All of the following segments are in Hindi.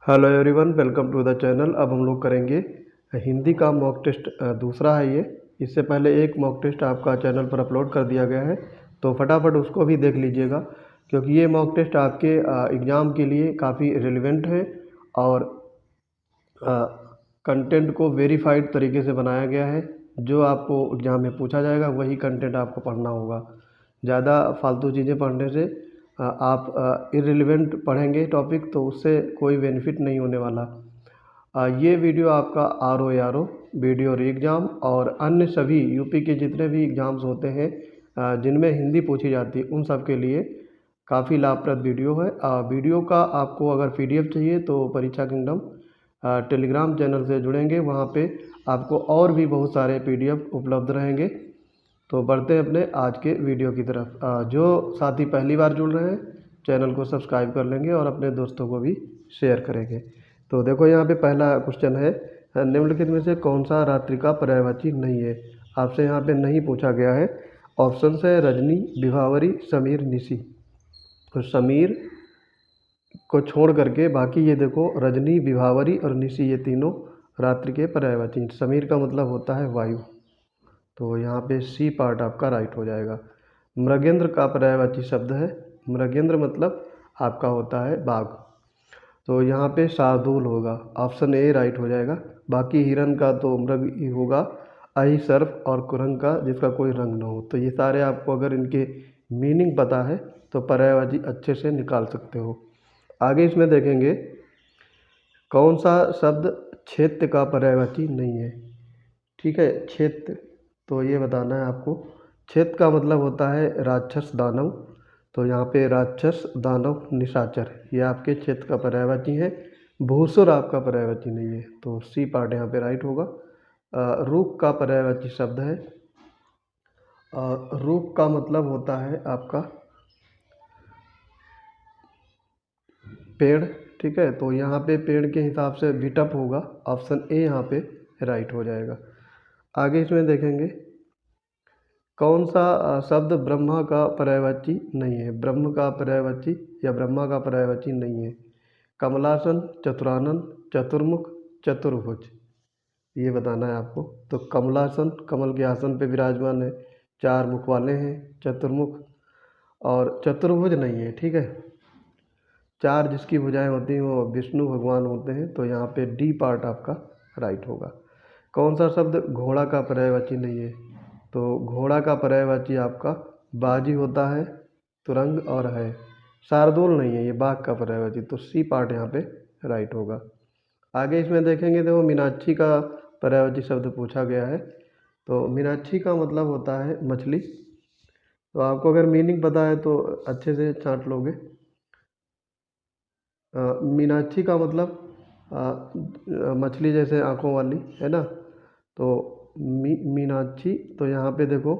Hello everyone, welcome to the channel. अब हम लोग करेंगे हिंदी का मॉक टेस्ट। दूसरा है ये। इससे पहले एक मॉक टेस्ट आपका चैनल पर अपलोड कर दिया गया है, तो फटाफट उसको भी देख लीजिएगा, क्योंकि ये मॉक टेस्ट आपके एग्ज़ाम के लिए काफ़ी रिलेवेंट है और कंटेंट को वेरीफाइड तरीके से बनाया गया है। जो आपको एग्ज़ाम में पूछा जाएगा वही कंटेंट आपको पढ़ना होगा। ज़्यादा फालतू चीज़ें पढ़ने से आप इर्रिलेवेंट पढ़ेंगे टॉपिक, तो उससे कोई बेनिफिट नहीं होने वाला। ये वीडियो आपका RO वीडियो री एग्ज़ाम और अन्य सभी यूपी के जितने भी एग्ज़ाम्स होते हैं जिनमें हिंदी पूछी जाती है, उन सब के लिए काफ़ी लाभप्रद वीडियो है। वीडियो का आपको अगर PDF चाहिए तो परीक्षा किंगडम टेलीग्राम चैनल से जुड़ेंगे, वहाँ पे आपको और भी बहुत सारे PDF उपलब्ध रहेंगे। तो बढ़ते हैं अपने आज के वीडियो की तरफ। जो साथी पहली बार जुड़ रहे हैं, चैनल को सब्सक्राइब कर लेंगे और अपने दोस्तों को भी शेयर करेंगे। तो देखो, यहाँ पे पहला क्वेश्चन है, निम्नलिखित में से कौन सा रात्रि का पर्यायवाची नहीं है। आपसे यहाँ पे नहीं पूछा गया है। ऑप्शन है रजनी, विभावरी, समीर, निशी। तो समीर को छोड़ करके बाकी ये देखो, रजनी, विभावरी और निशी, ये तीनों रात्रि के पर्यायवाची। समीर का मतलब होता है वायु, तो यहाँ पे सी पार्ट आपका राइट हो जाएगा। मृगेंद्र का पर्यायवाची शब्द है, मृगेंद्र मतलब आपका होता है बाघ, तो यहाँ पे शार्दूल होगा। ऑप्शन ए राइट हो जाएगा। बाकी हिरन का तो मृग ही होगा, अहि सर्प और कुरंग का जिसका कोई रंग ना हो। तो ये सारे आपको अगर इनके मीनिंग पता है तो पर्यायवाची अच्छे से निकाल सकते हो। आगे इसमें देखेंगे कौन सा शब्द क्षेत्र का पर्यायवाची नहीं है। ठीक है, क्षेत्र, तो ये बताना है आपको। क्षेत्र का मतलब होता है राक्षस, दानव। तो यहाँ पे राक्षस, दानव, निशाचर, ये आपके क्षेत्र का पर्यायवाची है। भूसुर आपका पर्यायवाची नहीं है, तो सी पार्ट यहाँ पे राइट होगा। रूप का पर्यायवाची शब्द है। रूप का मतलब होता है आपका पेड़। ठीक है, तो यहाँ पे पेड़ के हिसाब से विटप होगा। ऑप्शन ए यहाँ पे राइट हो जाएगा। आगे इसमें देखेंगे कौन सा शब्द ब्रह्मा का पर्यायवाची नहीं है। ब्रह्म का पर्यायवाची या ब्रह्मा का पर्यायवाची नहीं है। कमलासन, चतुरानन, चतुर्मुख, चतुर्भुज, ये बताना है आपको। तो कमलासन, कमल के आसन पे विराजमान है, 4 मुख वाले हैं। चतुर्मुख और चतुर्भुज नहीं है। ठीक है, 4 जिसकी भुजाएं होती हैं वो विष्णु भगवान होते हैं, तो यहाँ पे डी पार्ट आपका राइट होगा। कौन सा शब्द घोड़ा का पर्यायवाची नहीं है। तो घोड़ा का पर्यायवाची आपका बाजी होता है, तुरंग और है। शार्दूल नहीं है, ये बाघ का पर्यायवाची, तो सी पार्ट यहाँ पे राइट होगा। आगे इसमें देखेंगे तो मीनाक्षी का पर्यायवाची शब्द पूछा गया है। तो मीनाक्षी का मतलब होता है मछली। तो आपको अगर मीनिंग पता है तो अच्छे से छांट लोगे। मीनाक्षी का मतलब मछली जैसे आँखों वाली, है ना। तो मीनाक्षी, तो यहाँ पे देखो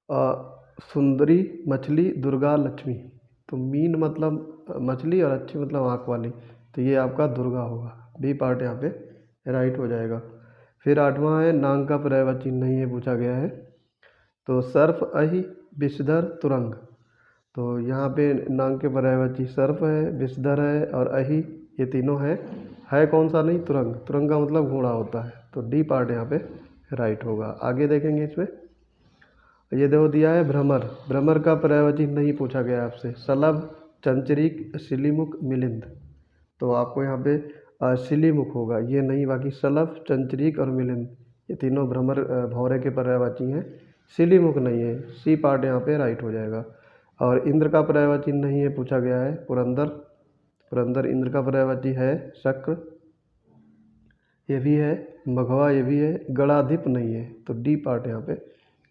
अ, सुंदरी, मछली, दुर्गा, लक्ष्मी। तो मीन मतलब मछली और अच्छी मतलब आँख वाली, तो ये आपका दुर्गा होगा। बी पार्ट यहाँ पे राइट हो जाएगा। फिर 8वां है नांग का पर्यायवाची नहीं है, पूछा गया है। तो सर्प, अहि, विषधर, तुरंग। तो यहाँ पे नांग के पर्यायवाची सर्प है, विषधर है और अहि, ये तीनों है कौन सा नहीं, तुरंग। तुरंग का मतलब घोड़ा होता है, तो डी पार्ट यहाँ पे राइट होगा। आगे देखेंगे इसमें, ये देखो दिया है भ्रमर। भ्रमर का पर्यायवाची नहीं पूछा गया आपसे। शलभ, चंचरीक, सिलीमुख, मिलिंद। तो आपको यहाँ पे सिलीमुख होगा, ये नहीं। बाकी शलभ, चंचरीक और मिलिंद, ये तीनों भ्रमर भौरे के पर्यायवाची हैं। सिलीमुख नहीं है, सी पार्ट यहाँ पे राइट हो जाएगा। और इंद्र का पर्यायवाची नहीं है, पूछा गया है। पुरंदर, पुरंदर इंद्र का पर्यायवाची है। शक्र, ये भी है। मघवा, ये भी है। गणाधिप नहीं है, तो डी पार्ट यहाँ पे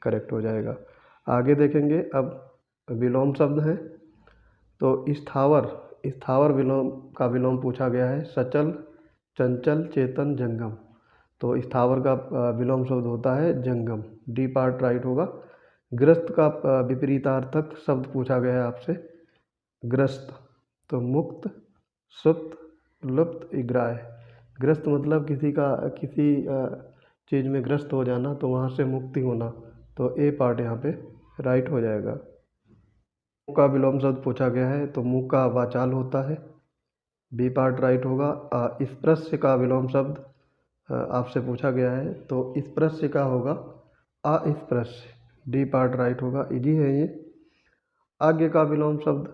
करेक्ट हो जाएगा। आगे देखेंगे अब विलोम शब्द हैं। तो स्थावर, स्थावर विलोम का विलोम पूछा गया है। सचल, चंचल, चेतन, जंगम। तो स्थावर का विलोम शब्द होता है जंगम, डी पार्ट राइट होगा। ग्रस्त का विपरीतार्थक शब्द पूछा गया है आपसे। ग्रस्त, तो मुक्त, सुप्त, लुप्त, इग्राय। ग्रस्त मतलब किसी चीज़ में ग्रस्त हो जाना, तो वहाँ से मुक्ति होना, तो ए पार्ट यहाँ पे राइट हो जाएगा। मुख का विलोम शब्द पूछा गया है, तो मुख का वाचाल होता है। बी पार्ट राइट होगा। स्पृश्य का विलोम शब्द आपसे पूछा गया है, तो स्पृश्य का होगा अस्पृश्य। डी पार्ट राइट होगा, इजी है ये। आज्ञ का विलोम शब्द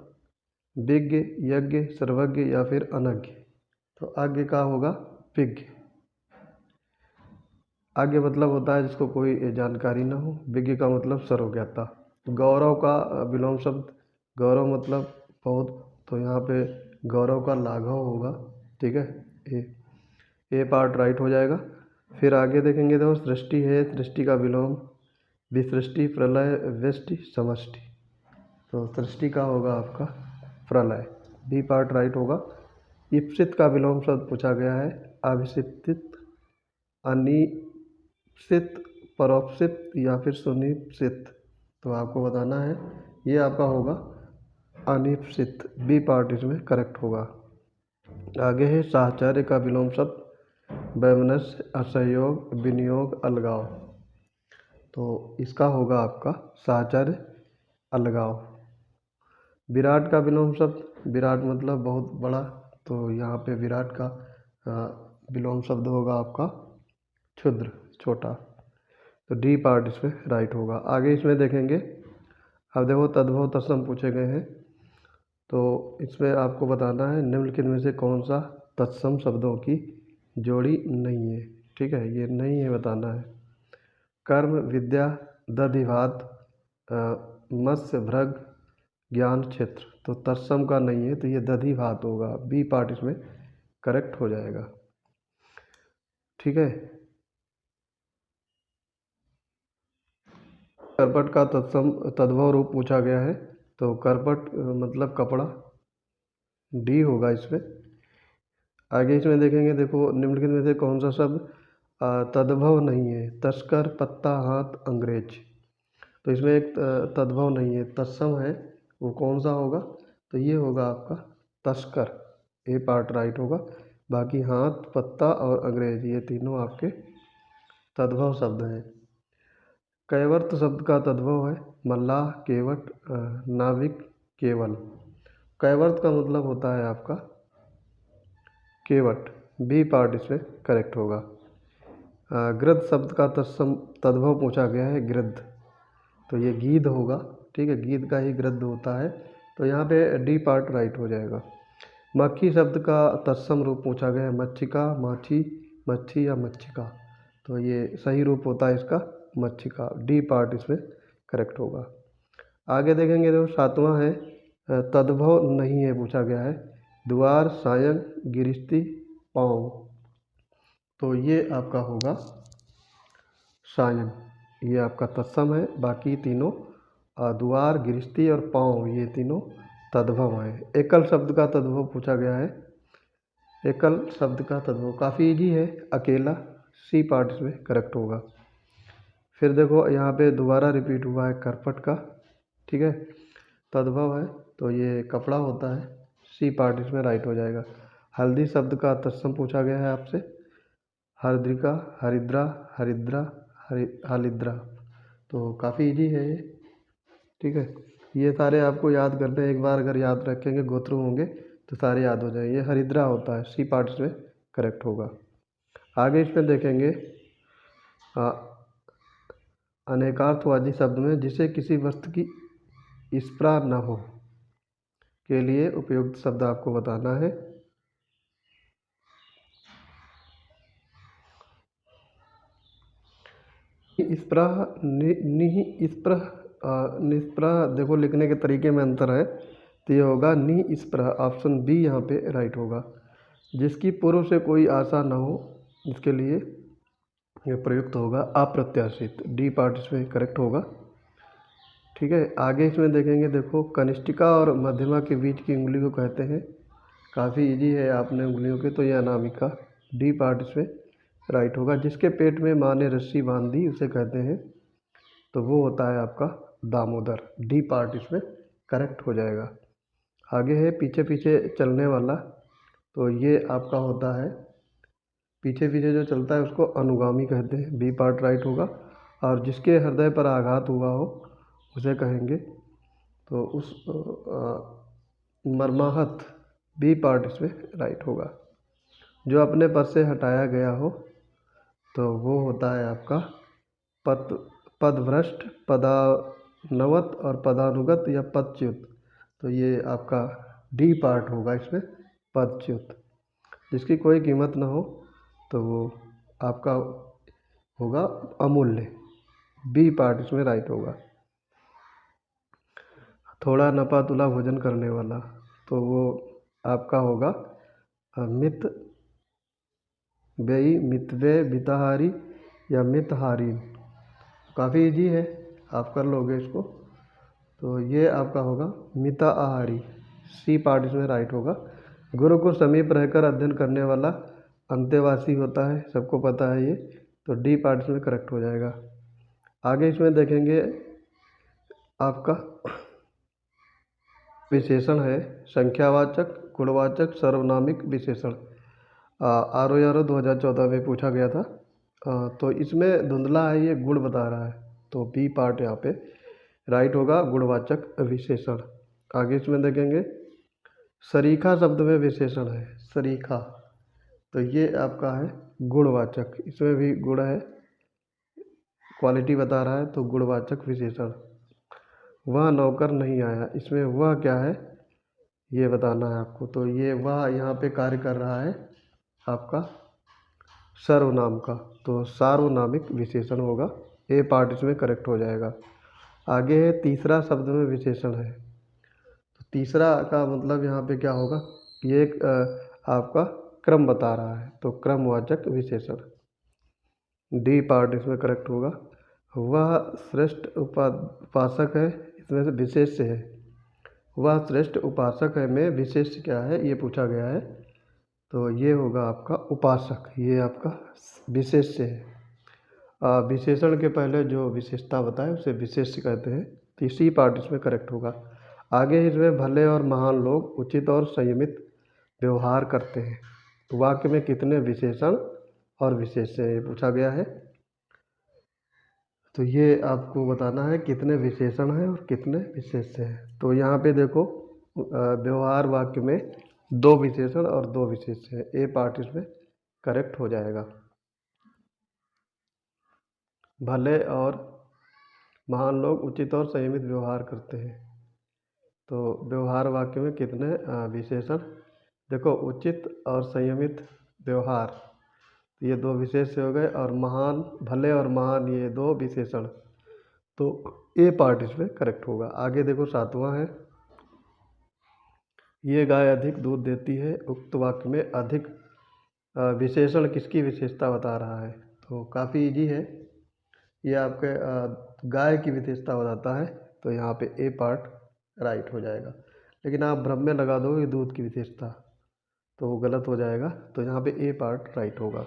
विज्ञ, यज्ञ, सर्वज्ञ या फिर अनज्ञ। तो आज्ञ का होगा विज्ञ। आज्ञ मतलब होता है जिसको कोई जानकारी ना हो, विज्ञ का मतलब सर्वज्ञता। गौरव का विलोम शब्द, गौरव मतलब बहुत, तो यहाँ पे गौरव का लाघव होगा, ठीक है। ए पार्ट राइट हो जाएगा। फिर आगे देखेंगे तो सृष्टि है, सृष्टि का विलोम विसृष्टि, प्रलय, व्यष्टि, समष्टि। तो सृष्टि का होगा आपका प्रलय, बी पार्ट राइट होगा। ईप्सित का विलोम शब्द पूछा गया है, अभिषिप्त, अनिप्सित, परोपसित या फिर सुनिप्सित। तो आपको बताना है, ये आपका होगा अनिप्सित, बी पार्ट इसमें करेक्ट होगा। आगे है साहचर्य का विलोम शब्द वैमनस्य, असहयोग, विनियोग, अलगाव। तो इसका होगा आपका साहचर्य, अलगाव। विराट का विलोम शब्द, विराट मतलब बहुत बड़ा, तो यहाँ पे विराट का विलोम शब्द होगा आपका क्षुद्र, छोटा। तो डी पार्ट इसमें राइट होगा। आगे इसमें देखेंगे, अब देखो तद्भव तत्सम पूछे गए हैं, तो इसमें आपको बताना है निम्नलिखित में से कौन सा तत्सम शब्दों की जोड़ी नहीं है, ठीक है, ये नहीं है बताना है। कर्म, विद्या, दधिवात, मत्स्य, भृग, ज्ञान, क्षेत्र। तो तत्सम का नहीं है, तो ये दधिवात होगा, बी पार्ट इसमें करेक्ट हो जाएगा, ठीक है। करपट का तत्सम तद्भव रूप पूछा गया है, तो करपट मतलब कपड़ा, डी होगा इसमें। आगे इसमें देखेंगे, देखो निम्नलिखित में से कौन सा शब्द तद्भव नहीं है, तस्कर, पत्ता, हाथ, अंग्रेज। तो इसमें एक तद्भव नहीं है, तत्सम है, वो कौन सा होगा, तो ये होगा आपका तस्कर, ए पार्ट राइट होगा। बाकी हाथ, पत्ता और अंग्रेज ये तीनों आपके तद्भव शब्द हैं। कैवर्त शब्द का तद्भव है मल्लाह, केवट, नाविक, केवल। कैवर्त का मतलब होता है आपका केवट, बी पार्ट इसमें करेक्ट होगा। गृध्र शब्द का तद्भव पूछा गया है, गृध्र, तो ये गीध होगा, ठीक है, गीध का ही गृध्र होता है, तो यहाँ पे डी पार्ट राइट हो जाएगा। मक्खी शब्द का तत्सम रूप पूछा गया है, मच्छिका, माछी, मच्छी या मच्छिका। तो ये सही रूप होता है इसका मच्छिका, डी पार्ट इसमें करेक्ट होगा। आगे देखेंगे तो सातवां है तद्भव नहीं है पूछा गया है, द्वार, सायं, गिरिस्ती, पाँव। तो ये आपका होगा सायं, ये आपका तत्सम है, बाकी तीनों द्वार, गिरिस्ती और पाँव ये तीनों तद्भव हैं। एकल शब्द का तद्भव पूछा गया है, एकल शब्द का तद्भव काफ़ी इजी है, अकेला, सी पार्ट इसमें करेक्ट होगा। फिर देखो यहाँ पे दोबारा रिपीट हुआ है करपट का, ठीक है, तद्भव है, तो ये कपड़ा होता है, सी पार्ट इसमें राइट हो जाएगा। हल्दी शब्द का तत्सम पूछा गया है आपसे, हरद्रिका, हरिद्रा, हरिद्रा, हलिद्रा। तो काफ़ी इजी है ये, ठीक है। ये सारे आपको याद करने, एक बार अगर याद रखेंगे, गो थ्रू होंगे तो सारे याद हो जाएंगे। ये हरिद्रा होता है, सी पार्ट इसमें करेक्ट होगा। आगे इसमें देखेंगे अनेकार्थवादी शब्द में जिसे किसी वस्तु की स्पृहा न हो के लिए उपयुक्त शब्द आपको बताना है। स्पृहा, निस्पृह, देखो लिखने के तरीके में अंतर है, तो ये होगा निस्पृह, ऑप्शन बी यहाँ पे राइट होगा। जिसकी पूर्व से कोई आशा ना हो, इसके लिए ये प्रयुक्त होगा अप्रत्याशित, डी पार्ट इसमें करेक्ट होगा, ठीक है। आगे इसमें देखेंगे, देखो कनिष्ठिका और मध्यमा के बीच की उंगली को कहते हैं, काफ़ी इजी है आपने उंगलियों के, तो ये अनामिका, डी पार्ट इसमें राइट होगा। जिसके पेट में माँ ने रस्सी बांध दी उसे कहते हैं, तो वो होता है आपका दामोदर, डी पार्ट इसमें करेक्ट हो जाएगा। आगे है पीछे पीछे चलने वाला, तो ये आपका होता है पीछे पीछे जो चलता है उसको अनुगामी कहते हैं, बी पार्ट राइट होगा। और जिसके हृदय पर आघात हुआ हो उसे कहेंगे, तो उस मर्माहत, बी पार्ट इसमें राइट होगा। जो अपने पद से हटाया गया हो तो वो होता है आपका पदभ्रष्ट, पदानवत और पदानुगत या पदच्युत। तो ये आपका डी पार्ट होगा इसमें, पदच्युत। जिसकी कोई कीमत ना हो तो वो आपका होगा अमूल्य। बी पार्ट इसमें राइट होगा। थोड़ा नपा तुला भोजन करने वाला, तो वो आपका होगा मित व्ययी, मितव्यय, मिताहारी या मितहारीन। काफ़ी इजी है, आप कर लोगे इसको। तो ये आपका होगा मिताहारी। सी पार्ट इसमें राइट होगा। गुरु को समीप रहकर अध्ययन करने वाला अंतेवासी होता है, सबको पता है ये। तो डी पार्ट इसमें करेक्ट हो जाएगा। आगे इसमें देखेंगे आपका विशेषण है संख्यावाचक, गुणवाचक, सर्वनामिक विशेषण। RO 2014 में पूछा गया था। तो इसमें धुंधला है, ये गुण बता रहा है। तो बी पार्ट यहाँ पे राइट होगा, गुणवाचक विशेषण। आगे इसमें देखेंगे सरीखा शब्द में विशेषण है, सरीखा। तो ये आपका है गुणवाचक, इसमें भी गुण है, क्वालिटी बता रहा है, तो गुणवाचक विशेषण। वह नौकर नहीं आया, इसमें वह क्या है ये बताना है आपको। तो ये वह यहाँ पे कार्य कर रहा है आपका सर्वनाम का, तो सार्वनामिक विशेषण होगा। ए पार्ट इसमें करेक्ट हो जाएगा। आगे है तीसरा शब्द में विशेषण है। तो तीसरा का मतलब यहाँ पे क्या होगा, ये एक आपका क्रम बता रहा है, तो क्रमवाचक विशेषण। डी पार्ट इसमें करेक्ट होगा। वह श्रेष्ठ उपासक है, इसमें से विशेष से है। वह श्रेष्ठ उपासक है में विशेष क्या है ये पूछा गया है, तो ये होगा आपका उपासक, ये आपका विशेष से है। विशेषण के पहले जो विशेषता बताए उसे विशेष कहते हैं। तो इसी पार्ट इसमें करेक्ट होगा। आगे इसमें भले और महान लोग उचित और संयमित व्यवहार करते हैं। तो वाक्य में कितने विशेषण और विशेष से ये पूछा गया है। तो ये आपको बताना है कितने विशेषण हैं और कितने विशेष हैं। तो यहाँ पे देखो व्यवहार वाक्य में 2 विशेषण और 2 विशेष हैं। ए पार्ट इसमें करेक्ट हो जाएगा। भले और महान लोग उचित और संयमित व्यवहार करते हैं। तो व्यवहार वाक्य में कितने विशेषण, देखो उचित और संयमित व्यवहार, ये 2 विशेष हो गए, और महान, भले और महान, ये 2 विशेषण। तो ए पार्ट इसमें करेक्ट होगा। आगे देखो 7वां है, ये गाय अधिक दूध देती है। उक्त वाक्य में अधिक विशेषण किसकी विशेषता बता रहा है। तो काफ़ी इजी है, ये आपके गाय की विशेषता बताता है। तो यहाँ पे ए पार्ट राइट हो जाएगा। लेकिन आप भ्रम में लगा दोगे दूध की विशेषता तो वो गलत हो जाएगा। तो यहाँ पे ए पार्ट राइट होगा।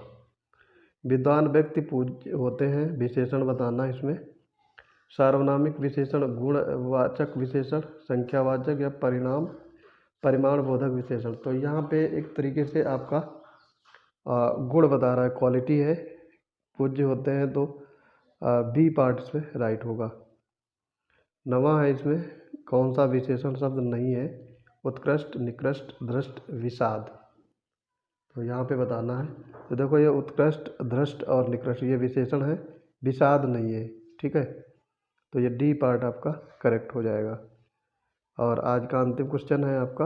विद्वान व्यक्ति पूज्य होते हैं, विशेषण बताना इसमें। सार्वनामिक विशेषण, गुणवाचक विशेषण, संख्यावाचक या परिमाण बोधक विशेषण। तो यहाँ पे एक तरीके से आपका गुण बता रहा है, क्वालिटी है, पूज्य होते हैं। तो बी पार्ट इसमें राइट होगा। नवा है, इसमें कौन सा विशेषण शब्द नहीं है, उत्कृष्ट, निकृष्ट, धृष्ट, विषाद। तो यहाँ पे बताना है। तो देखो ये उत्कृष्ट, धृष्ट और निकृष्ट ये विशेषण है, विषाद नहीं है, ठीक है। तो ये डी पार्ट आपका करेक्ट हो जाएगा। और आज का अंतिम क्वेश्चन है आपका,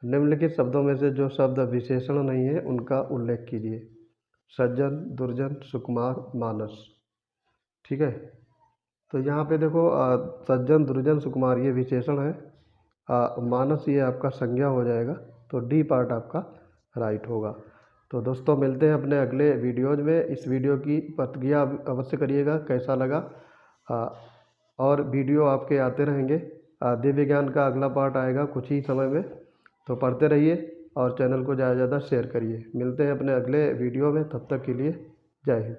निम्नलिखित शब्दों में से जो शब्द विशेषण नहीं है उनका उल्लेख कीजिए। सज्जन, दुर्जन, सुकुमार, मानस, ठीक है। तो यहाँ पे देखो सज्जन, दुर्जन, सुकुमार ये विशेषण है, मानस ये आपका संज्ञा हो जाएगा। तो डी पार्ट आपका राइट होगा। तो दोस्तों मिलते हैं अपने अगले वीडियोज़ में। इस वीडियो की प्रतिक्रिया अवश्य करिएगा कैसा लगा, और वीडियो आपके आते रहेंगे। दिव्य ज्ञान का अगला पार्ट आएगा कुछ ही समय में, तो पढ़ते रहिए और चैनल को ज़्यादा से ज़्यादा शेयर करिए। मिलते हैं अपने अगले वीडियो में, तब तक के लिए जय हिंद।